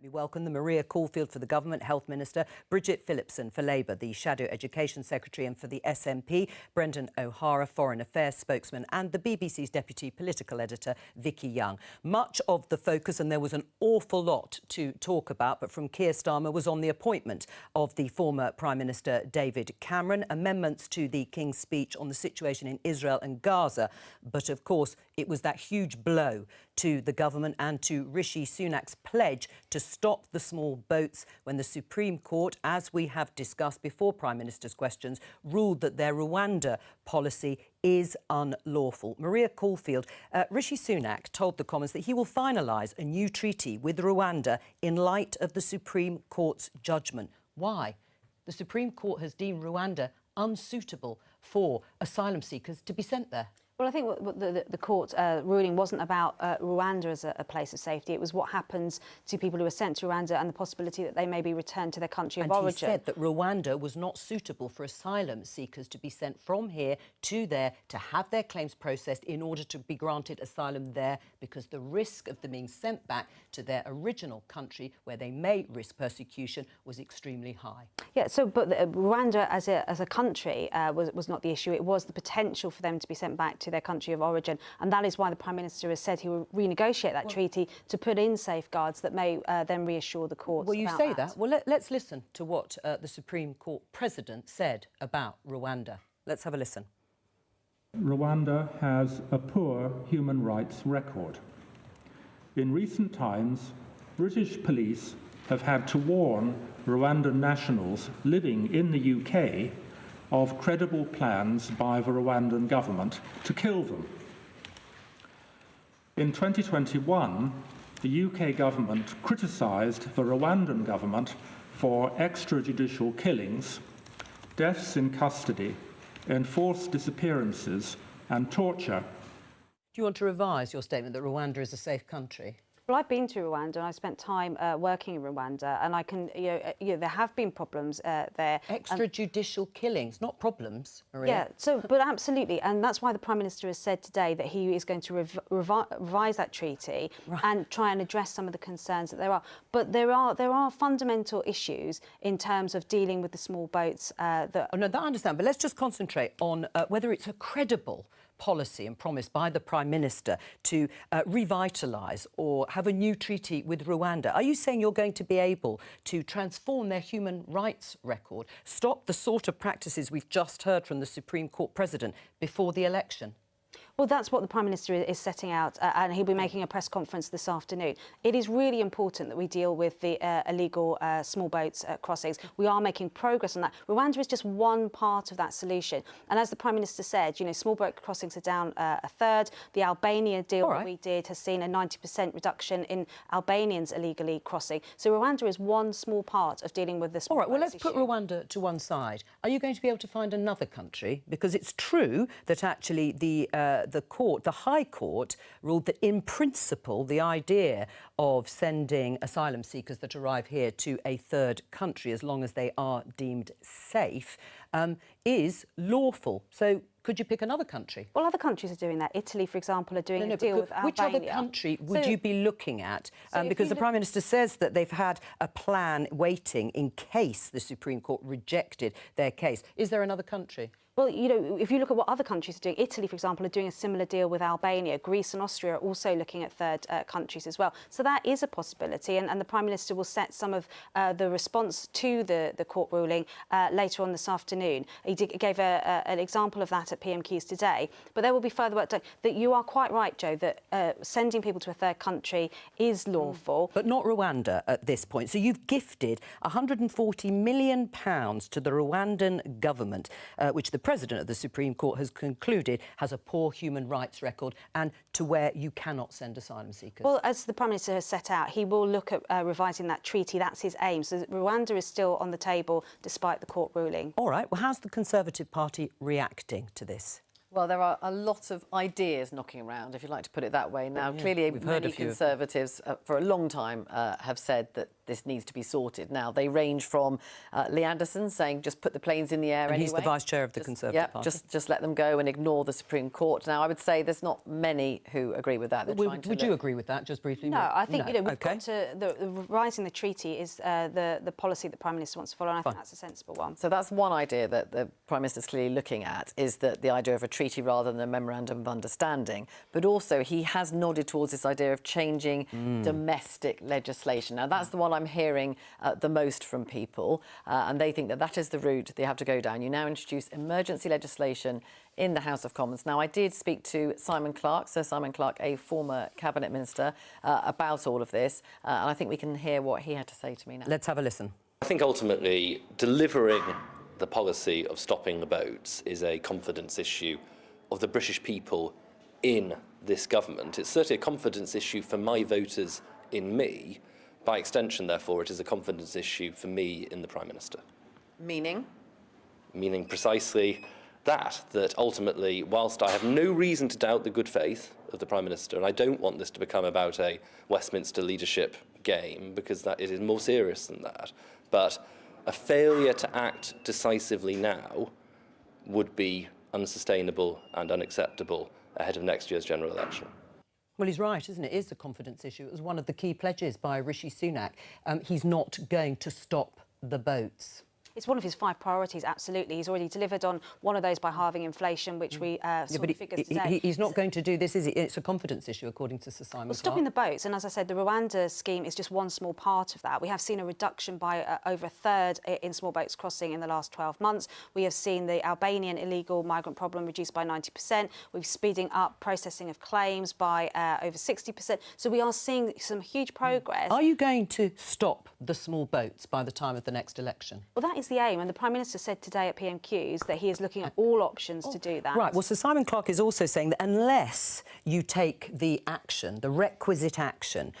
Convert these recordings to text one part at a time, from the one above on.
We welcome the Maria Caulfield for the Government, Health Minister, Bridget Phillipson for Labour, the Shadow Education Secretary, and for the SNP, Brendan O'Hara, Foreign Affairs Spokesman, and the BBC's Deputy Political Editor, Vicky Young. Much of the focus, and there was an awful lot to talk about, but from Keir Starmer, was on the appointment of the former Prime Minister David Cameron, amendments to the King's speech on the situation in Israel and Gaza. But, of course, it was that huge blow to the government and to Rishi Sunak's pledge to stop the small boats when the Supreme Court, as we have discussed before Prime Minister's questions, ruled that their Rwanda policy is unlawful. Maria Caulfield, Rishi Sunak told the Commons that he will finalise a new treaty with Rwanda in light of the Supreme Court's judgment. Why? The Supreme Court has deemed Rwanda unsuitable for asylum seekers to be sent there. Well, I think what the court ruling wasn't about Rwanda as a place of safety. It was what happens to people who are sent to Rwanda and the possibility that they may be returned to their country of origin. And he said that Rwanda was not suitable for asylum seekers to be sent from here to there to have their claims processed in order to be granted asylum there, because the risk of them being sent back to their original country where they may risk persecution was extremely high. Yeah, but Rwanda as a country was not the issue. It was the potential for them to be sent back to their country of origin, and that is why the Prime Minister has said he will renegotiate that treaty to put in safeguards that may then reassure the courts. Well, you say that. Well, let's listen to what the Supreme Court President said about Rwanda. Let's have a listen. Rwanda has a poor human rights record. In recent times, British police have had to warn Rwandan nationals living in the UK of credible plans by the Rwandan government to kill them. In 2021, the UK government criticised the Rwandan government for extrajudicial killings, deaths in custody, enforced disappearances and torture. Do you want to revise your statement that Rwanda is a safe country? Well, I've been to Rwanda and I spent time working in Rwanda, and I can, there have been problems there. Extrajudicial killings, not problems, Maria. Yeah, but absolutely, and that's why the Prime Minister has said today that he is going to revise that treaty and try and address some of the concerns that there are. But there are fundamental issues in terms of dealing with the small boats that... Oh, no, that I understand, but let's just concentrate on whether it's a credible policy and promise by the Prime Minister to revitalise or have a new treaty with Rwanda. Are you saying you're going to be able to transform their human rights record, stop the sort of practices we've just heard from the Supreme Court President before the election? Well, that's what the Prime Minister is setting out, and he'll be making a press conference this afternoon. It is really important that we deal with the illegal small boats crossings. We are making progress on that. Rwanda is just one part of that solution. And as the Prime Minister said, small boat crossings are down a third. The Albania deal that we did has seen a 90% reduction in Albanians illegally crossing. So Rwanda is one small part of dealing with this. All right, well, let's put Rwanda to one side. Are you going to be able to find another country? Because it's true that actually the High Court ruled that, in principle, the idea of sending asylum seekers that arrive here to a third country, as long as they are deemed safe, is lawful. So could you pick another country? Well, other countries are doing that. Italy, for example, are doing a deal with Albania. Which other country would you be looking at? Because the Prime Minister says that they've had a plan waiting in case the Supreme Court rejected their case. Is there another country? Well, if you look at what other countries are doing, Italy, for example, are doing a similar deal with Albania. Greece and Austria are also looking at third countries as well. So that is a possibility, and the Prime Minister will set some of the response to the court ruling later on this afternoon. He gave an example of that at PMQs today, but there will be further work done. That you are quite right, Joe, that sending people to a third country is lawful. But not Rwanda at this point. So you've gifted £140 million to the Rwandan government, which the President of the Supreme Court has concluded has a poor human rights record, and to where you cannot send asylum seekers. Well, as the Prime Minister has set out, he will look at revising that treaty. That's his aim. So Rwanda is still on the table despite the court ruling. All right. Well, how's the Conservative Party reacting to this? Well, there are a lot of ideas knocking around, if you like to put it that way. Now, clearly, many Conservatives for a long time have said that this needs to be sorted. Now, they range from Lee Anderson saying just put the planes in the air anyway. He's the Vice Chair of the Conservative Party. Just let them go and ignore the Supreme Court. Now, I would say there's not many who agree with that. Would you agree with that, just briefly? No, I think, we've got to... The revising the treaty is the policy that the Prime Minister wants to follow, and I think that's a sensible one. So that's one idea that the Prime Minister's clearly looking at, is that the idea of a treaty rather than a memorandum of understanding. But also, he has nodded towards this idea of changing domestic legislation. Now, that's the one I'm hearing the most from people, and they think that that is the route they have to go down. You now introduce emergency legislation in the House of Commons. Now, I did speak to Simon Clarke, Sir Simon Clarke, a former Cabinet Minister, about all of this, and I think we can hear what he had to say to me now. Let's have a listen. I think ultimately delivering the policy of stopping the boats is a confidence issue of the British people in this government. It's certainly a confidence issue for my voters in me. By extension, therefore, it is a confidence issue for me in the Prime Minister. Meaning? Meaning precisely that ultimately, whilst I have no reason to doubt the good faith of the Prime Minister, and I don't want this to become about a Westminster leadership game, because that it is more serious than that, but a failure to act decisively now would be unsustainable and unacceptable ahead of next year's general election. Well, he's right, isn't it? It is a confidence issue. It was one of the key pledges by Rishi Sunak. He's not going to stop the boats. It's one of his 5 priorities, absolutely. He's already delivered on one of those by halving inflation, which we saw the figures today. He's not going to do this, is he? It's a confidence issue, according to Sir Simon Clarke. Stopping the boats, and as I said, the Rwanda scheme is just one small part of that. We have seen a reduction by over a third in small boats crossing in the last 12 months. We have seen the Albanian illegal migrant problem reduced by 90%. We're speeding up processing of claims by over 60%. So we are seeing some huge progress. Are you going to stop the small boats by the time of the next election? Well, that is the aim, and the Prime Minister said today at PMQs that he is looking at all options to do that. Right, well, Sir Simon Clarke is also saying that unless you take the action, the requisite action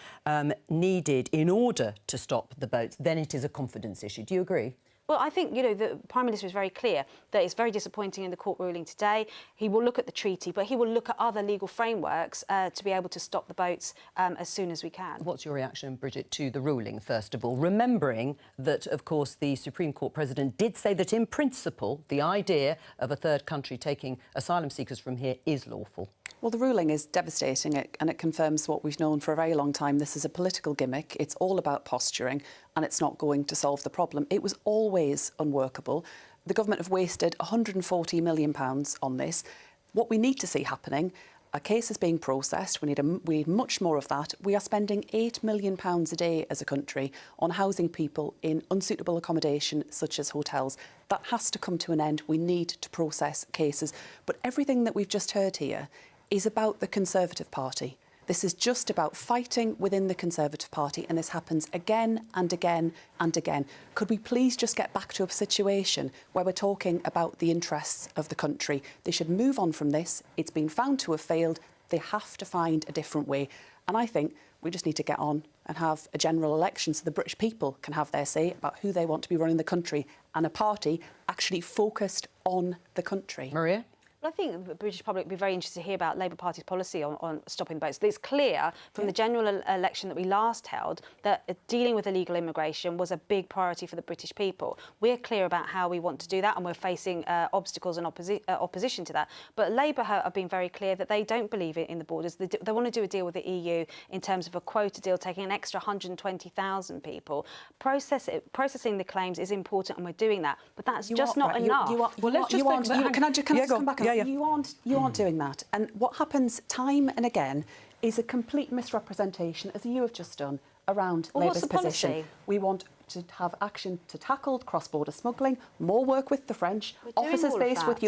needed in order to stop the boats, then it is a confidence issue. Do you agree? Well, I think, the Prime Minister is very clear that it's very disappointing in the court ruling today. He will look at the treaty, but he will look at other legal frameworks to be able to stop the boats as soon as we can. What's your reaction, Bridget, to the ruling, first of all? Remembering that, of course, the Supreme Court President did say that, in principle, the idea of a third country taking asylum seekers from here is lawful. Well, the ruling is devastating, and it confirms what we've known for a very long time. This is a political gimmick. It's all about posturing, and it's not going to solve the problem. It was always unworkable. The government have wasted £140 million on this. What we need to see happening, a case is being processed. We need much more of that. We are spending £8 million a day as a country on housing people in unsuitable accommodation, such as hotels. That has to come to an end. We need to process cases. But everything that we've just heard here is about the Conservative Party. This is just about fighting within the Conservative Party, and this happens again and again and again. Could we please just get back to a situation where we're talking about the interests of the country? They should move on from this. It's been found to have failed. They have to find a different way. And I think we just need to get on and have a general election so the British people can have their say about who they want to be running the country, and a party actually focused on the country. Maria? Well, I think the British public would be very interested to hear about Labour Party's policy on stopping boats. It's clear from the general election that we last held that dealing with illegal immigration was a big priority for the British people. We're clear about how we want to do that, and we're facing obstacles and opposition to that. But Labour have been very clear that they don't believe in the borders. They want to do a deal with the EU in terms of a quota deal, taking an extra 120,000 people. Processing the claims is important, and we're doing that. But that's just not enough. Can I just come back? You aren't doing that. And what happens time and again is a complete misrepresentation, as you have just done, around Labour's position. Policy? We want to have action to tackle cross-border smuggling, more work with the French, officers based with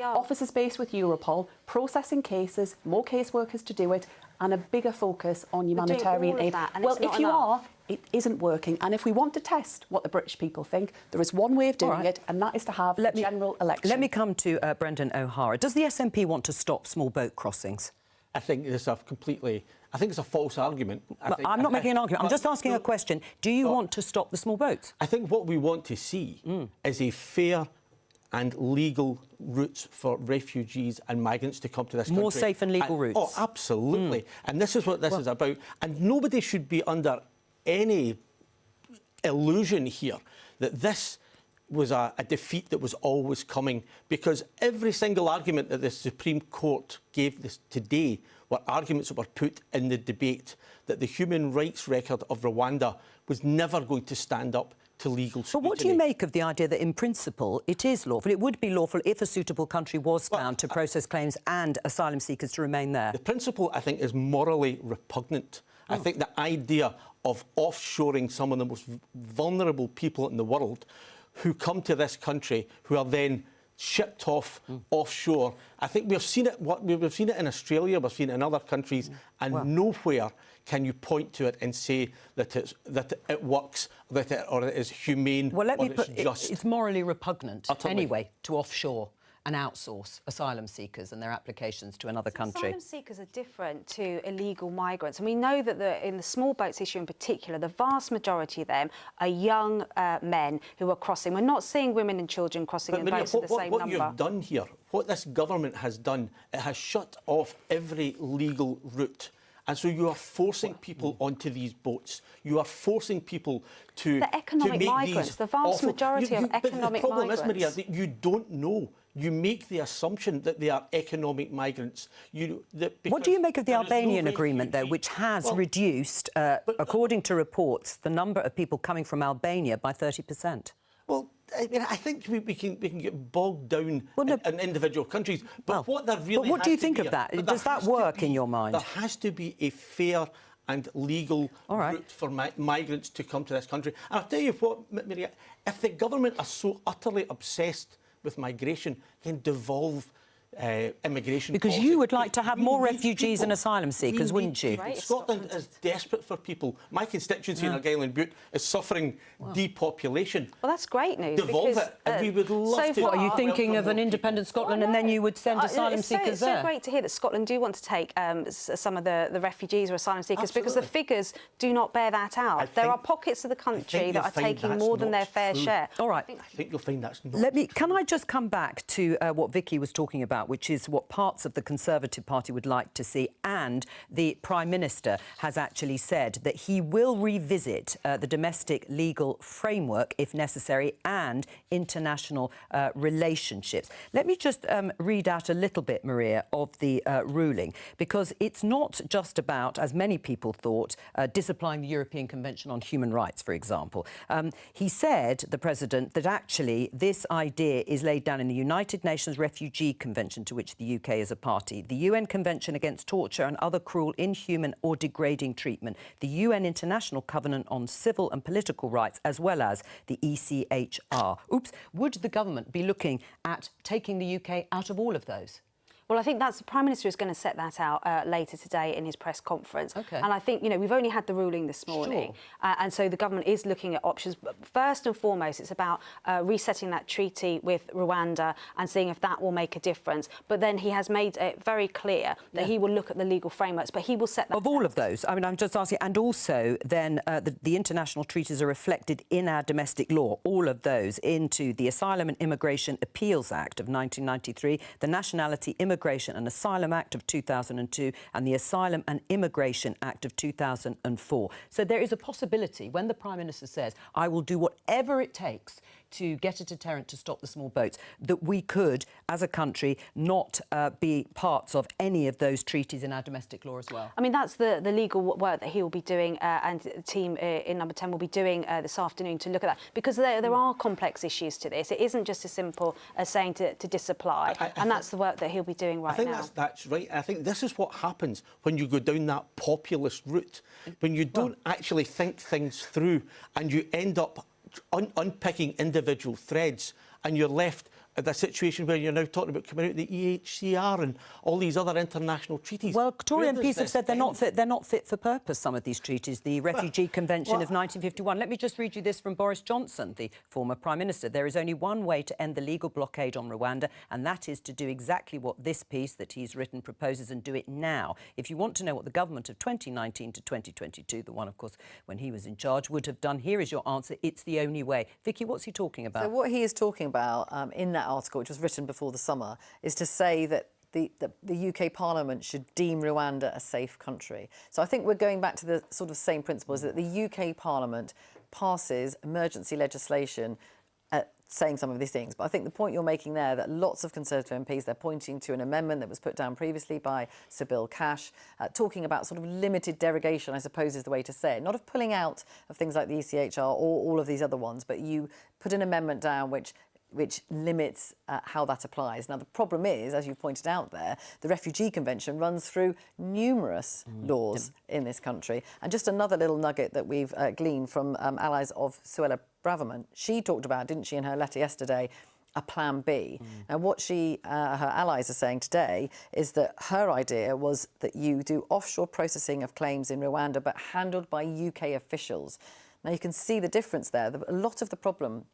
officers based with Europol, processing cases, more caseworkers to do it, and a bigger focus on humanitarian aid. Well, if you are, it isn't working. And if we want to test what the British people think, there is one way of doing it, and that is to have a general election. Let me come to Brendan O'Hara. Does the SNP want to stop small boat crossings? I think it's a false argument. I'm not making an argument. I'm just asking a question. Do you want to stop the small boats? I think what we want to see is a fair and legal routes for refugees and migrants to come to this country. More safe and legal routes. Oh, absolutely. And this is what this is about. And nobody should be under any illusion here that this was a defeat that was always coming, because every single argument that the Supreme Court gave this today were arguments that were put in the debate, that the human rights record of Rwanda was never going to stand up to legal scrutiny. But what do you make of the idea that, in principle, it is lawful? It would be lawful if a suitable country was found to process claims and asylum seekers to remain there. The principle, I think, is morally repugnant. I think the idea of offshoring some of the most vulnerable people in the world who come to this country, who are then shipped off offshore. I think we've seen it. We've seen it in Australia. We've seen it in other countries, and nowhere can you point to it and say that it works, that it is humane, well, let me or it's just. It's morally repugnant Utterly. anyway to offshore and outsource asylum seekers and their applications to another country. Asylum seekers are different to illegal migrants. And we know that in the small boats issue in particular, the vast majority of them are young men who are crossing. We're not seeing women and children crossing in boats at the same number. What you've done here, what this government has done, it has shut off every legal route. And so you are forcing people onto these boats. You are forcing people to the economic make migrants, these the vast majority of economic migrants. The problem migrants. is, Maria, that you don't know. You make the assumption that they are economic migrants. What do you make of the Albanian agreement, though, which has reduced, according to reports, the number of people coming from Albania by 30%? Well, I mean, I think we can get bogged down in individual countries. But what there really But what do you has to think be of that? Does that work in your mind? There has to be a fair and legal route for migrants to come to this country. And I'll tell you what, Maria, if the government are so utterly obsessed with migration, then devolve immigration Because policy. you would like to have more refugees and asylum seekers, wouldn't you? Right. Scotland is desperate for people. My constituency in Argyll and Bute is suffering depopulation. Well, that's great news. Devolve because, it, and we would love to. What, are you thinking of an welcome independent Scotland and then you would send asylum seekers it's there? so great to hear that Scotland do want to take some of the refugees or asylum seekers because the Absolutely. figures do not bear that out. There are pockets of the country that are taking more than their fair share. All right. I think you'll find that's not Can I just come back to what Vicky was talking about, which is what parts of the Conservative Party would like to see, and the Prime Minister has actually said that he will revisit the domestic legal framework if necessary and international relationships. Let me just read out a little bit, Maria, of the ruling, because it's not just about, as many people thought, disapplying the European Convention on Human Rights, for example. He said, the President, that actually this idea is laid down in the United Nations Refugee Convention, to which the UK is a party, the UN Convention Against Torture and Other Cruel, Inhuman or Degrading Treatment, the UN International Covenant on Civil and Political Rights, as well as the ECHR. Oops. Would the government be looking at taking the UK out of all of those? Well, I think that's the Prime Minister is going to set that out later today in his press conference. OK. And I think, you know, we've only had the ruling this morning. Sure. And so the government is looking at options. But first and foremost, it's about resetting that treaty with Rwanda and seeing if that will make a difference. But then he has made it very clear that he will look at the legal frameworks, but he will set that Of all of those. I mean, I'm just asking. And also, then, the international treaties are reflected in our domestic law, all of those, into the Asylum and Immigration Appeals Act of 1993, the Nationality, Immigration and Asylum Act of 2002 and the Asylum and Immigration Act of 2004. So there is a possibility, when the Prime Minister says, I will do whatever it takes to get a deterrent to stop the small boats, that we could, as a country, not be parts of any of those treaties in our domestic law as well. I mean, that's the legal work that he will be doing and the team in Number 10 will be doing this afternoon to look at that, because there are complex issues to this. It isn't just as simple as saying to disapply, and that's the work that he'll be doing right now. I think that's right. I think this is what happens when you go down that populist route, when you don't actually think things through and you end up unpicking individual threads, and you're left at the situation where you're now talking about coming out of the EHCR and all these other international treaties. Well, Tory MPs have said they're not fit for purpose, some of these treaties. The Refugee Convention of 1951. Let me just read you this from Boris Johnson, the former Prime Minister. There is only one way to end the legal blockade on Rwanda, and that is to do exactly what this piece that he's written proposes, and do it now. If you want to know what the government of 2019 to 2022, the one, of course, when he was in charge, would have done, here is your answer. It's the only way. Vicky, what's he talking about? So what he is talking about in that that article, which was written before the summer, is to say that the UK Parliament should deem Rwanda a safe country. So I think we're going back to the sort of same principles, that the UK Parliament passes emergency legislation saying some of these things. But I think the point you're making there, that lots of Conservative MPs, they're pointing to an amendment that was put down previously by Sir Bill Cash, talking about sort of limited derogation, I suppose is the way to say it. Not of pulling out of things like the ECHR or all of these other ones, but you put an amendment down which limits how that applies. Now, the problem is, as you pointed out there, the Refugee Convention runs through numerous laws in this country. And just another little nugget that we've gleaned from allies of Suella Braverman, she talked about, didn't she, in her letter yesterday, a plan B. Now, what her allies are saying today is that her idea was that you do offshore processing of claims in Rwanda, but handled by UK officials. Now, you can see the difference there. A lot of the problem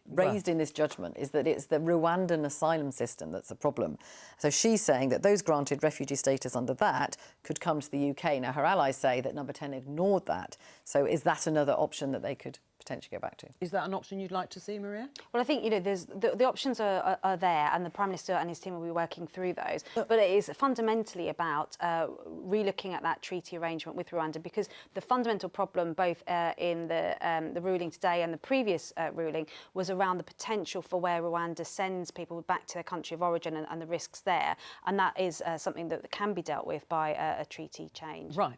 raised in this judgment is that it's the Rwandan asylum system that's the problem. So she's saying that those granted refugee status under that could come to the UK. Now, her allies say that Number 10 ignored that. So is that another option that they could potentially go back to? Is that an option you'd like to see, Maria? Well, I think, there's the options are there, and the Prime Minister and his team will be working through those. But it is fundamentally about relooking at that treaty arrangement with Rwanda, because the fundamental problem, both in the ruling today and the previous ruling, was around the potential for where Rwanda sends people back to their country of origin and the risks there. And that is something that can be dealt with by a treaty change. Right.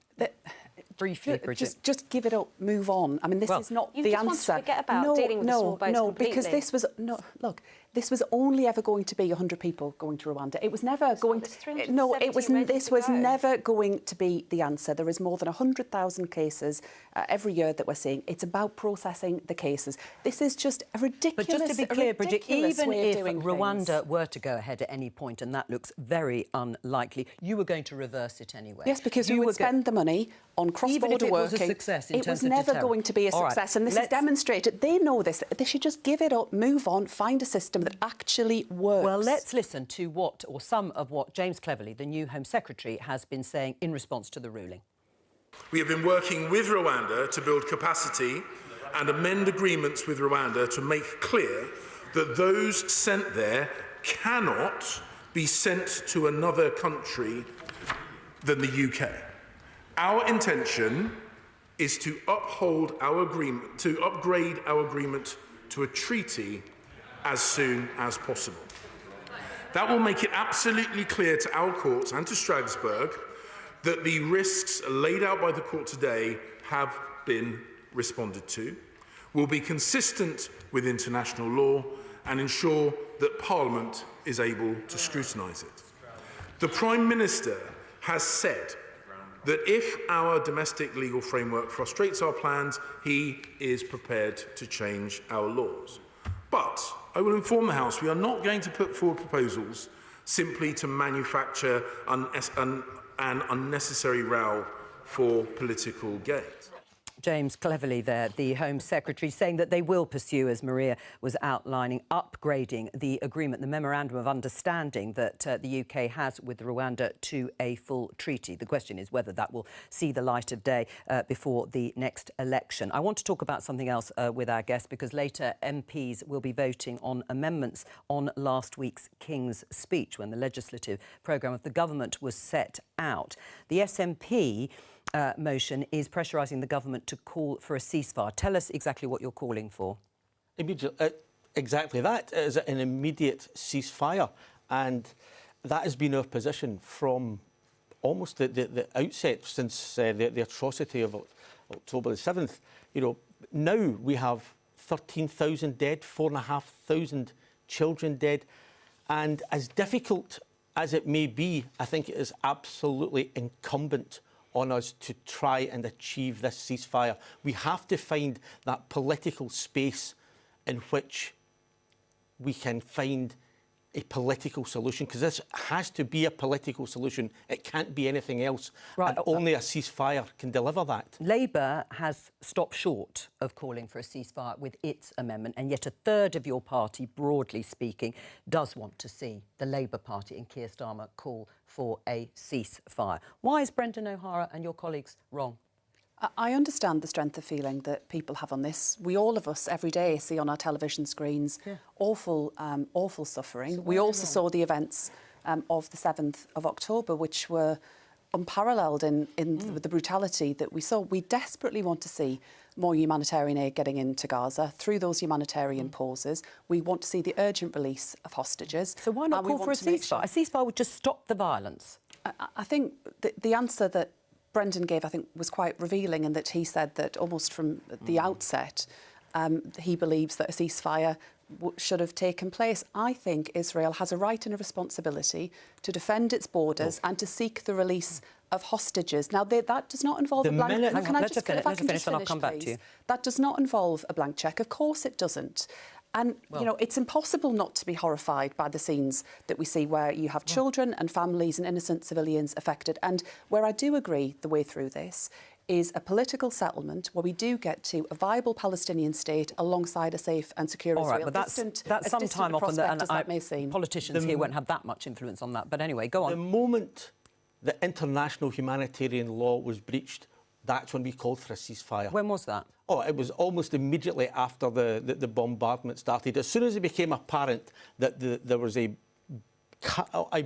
Briefly, Bridget. Just give it up, move on. I mean, this is not the answer. Want to forget about dealing with the small boats completely. Because this was only ever going to be 100 people going to Rwanda. It was never going to. No, it was. This was never going to be the answer. There is more than 100,000 cases every year that we're seeing. It's about processing the cases. This is just a ridiculous. But just to be clear, Bridget, even if Rwanda things. were to go ahead at any point, and that looks very unlikely, you were going to reverse it anyway. Yes, because you would spend the money on cross-border working. Was a success in it terms was of never going to be a success, and this is demonstrated. They know this. They should just give it up, move on, find a system that actually works. Well, let's listen to some of what James Cleverly, the new Home Secretary, has been saying in response to the ruling. We have been working with Rwanda to build capacity and amend agreements with Rwanda to make clear that those sent there cannot be sent to another country than the UK. Our intention is to uphold our agreement, to upgrade our agreement to a treaty as soon as possible. That will make it absolutely clear to our courts and to Strasbourg that the risks laid out by the court today have been responded to, will be consistent with international law, and ensure that Parliament is able to scrutinise it. The Prime Minister has said that if our domestic legal framework frustrates our plans, he is prepared to change our laws. But I will inform the House we are not going to put forward proposals simply to manufacture an unnecessary row for political gain. James Cleverly there, the Home Secretary, saying that they will pursue, as Maria was outlining, upgrading the agreement, the Memorandum of Understanding that the UK has with Rwanda to a full treaty. The question is whether that will see the light of day before the next election. I want to talk about something else with our guest, because later MPs will be voting on amendments on last week's King's speech when the legislative programme of the government was set out. The SNP motion is pressurising the government to call for a ceasefire. Tell us exactly what you're calling for. Exactly that is an immediate ceasefire, and that has been our position from almost the outset since the atrocity of October the 7th. Now we have 13,000 dead, 4,500 children dead, and as difficult as it may be, I think it is absolutely incumbent on us to try and achieve this ceasefire. We have to find that political space in which we can find a political solution, because this has to be a political solution. It can't be anything else. Right. And only a ceasefire can deliver that. Labour has stopped short of calling for a ceasefire with its amendment, and yet a third of your party, broadly speaking, does want to see the Labour Party and Keir Starmer call for a ceasefire. Why is Brendan O'Hara and your colleagues wrong? I understand the strength of feeling that people have on this. We, all of us, every day see on our television screens awful suffering. We also saw the events of the 7th of October, which were unparalleled in the brutality that we saw. We desperately want to see more humanitarian aid getting into Gaza through those humanitarian pauses. We want to see the urgent release of hostages. So why not call for a ceasefire? A ceasefire would just stop the violence. I think the answer that Brendan gave, I think, was quite revealing, in that he said that almost from the outset, he believes that a ceasefire should have taken place. I think Israel has a right and a responsibility to defend its borders and to seek the release of hostages. Now, that does not involve a blank check. Let's just finish and I'll come back to you. That does not involve a blank check. Of course it doesn't. And, you know, it's impossible not to be horrified by the scenes that we see where you have children and families and innocent civilians affected. And where I do agree the way through this is a political settlement where we do get to a viable Palestinian state alongside a safe and secure Israel. All right, but that's some time off, and politicians here won't have that much influence on that. But anyway, go on. The moment the international humanitarian law was breached, that's when we called for a ceasefire. When was that? Oh, it was almost immediately after the bombardment started. As soon as it became apparent that there was a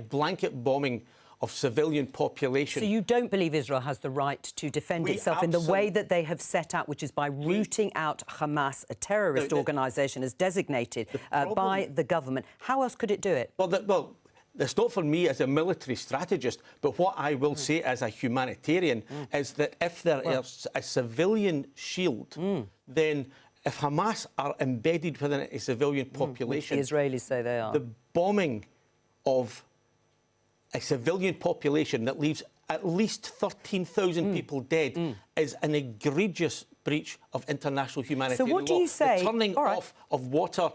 blanket bombing of civilian population. So you don't believe Israel has the right to defend itself in the way that they have set out, which is by rooting out Hamas, a terrorist organisation, as designated by the government. How else could it do it? Well, it's not for me as a military strategist, but what I will say as a humanitarian is that if there is a civilian shield, then if Hamas are embedded within a civilian population... Which the Israelis say they are. The bombing of a civilian population that leaves at least 13,000 people dead is an egregious breach of international humanitarian law. So what do you say? The turning off of water,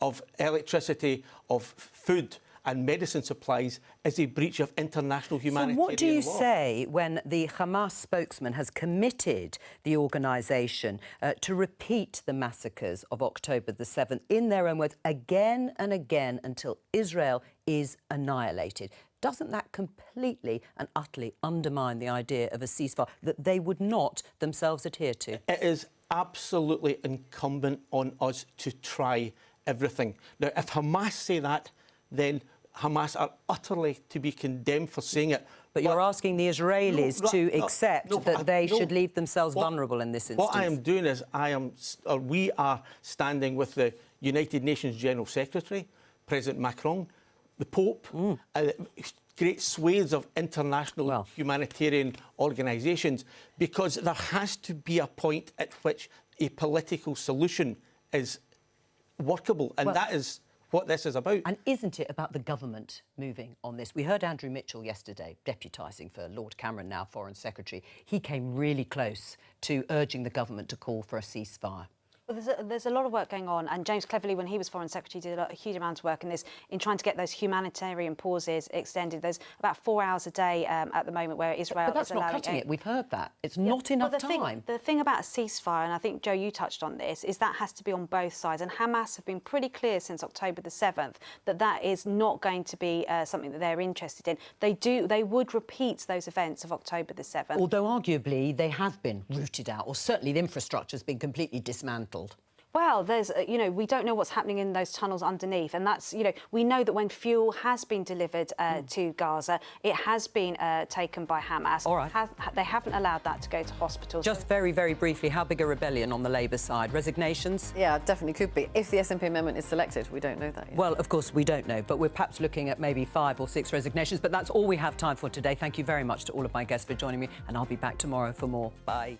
of electricity, of food and medicine supplies is a breach of international humanitarian law. So what do you say when the Hamas spokesman has committed the organisation to repeat the massacres of October the 7th, in their own words, again and again until Israel is annihilated? Doesn't that completely and utterly undermine the idea of a ceasefire that they would not themselves adhere to? It is absolutely incumbent on us to try everything. Now, if Hamas say that, then Hamas are utterly to be condemned for saying it. But you're asking the Israelis to accept that they should leave themselves vulnerable in this instance. What I am doing is we are standing with the United Nations General Secretary, President Macron, the Pope, great swathes of international humanitarian organisations, because there has to be a point at which a political solution is workable, and that is what this is about. And isn't it about the government moving on this? We heard Andrew Mitchell yesterday, deputising for Lord Cameron, now Foreign Secretary. He came really close to urging the government to call for a ceasefire. Well, there's a lot of work going on, and James Cleverly, when he was Foreign Secretary, did a huge amount of work in this, in trying to get those humanitarian pauses extended. There's about 4 hours a day at the moment where Israel But that's not cutting it. We've heard that. It's not enough time. The thing about a ceasefire, and I think, Joe, you touched on this, is that has to be on both sides. And Hamas have been pretty clear since October the 7th that that is not going to be something that they're interested in. They would repeat those events of October the 7th. Although arguably they have been rooted out, or certainly the infrastructure has been completely dismantled. Well, there's, we don't know what's happening in those tunnels underneath. And that's, we know that when fuel has been delivered to Gaza, it has been taken by Hamas. All right. They haven't allowed that to go to hospitals. Just very, very briefly, how big a rebellion on the Labour side? Resignations? Yeah, definitely could be. If the SNP amendment is selected, we don't know that yet. Well, of course, we don't know, but we're perhaps looking at maybe 5 or 6 resignations. But that's all we have time for today. Thank you very much to all of my guests for joining me, and I'll be back tomorrow for more. Bye.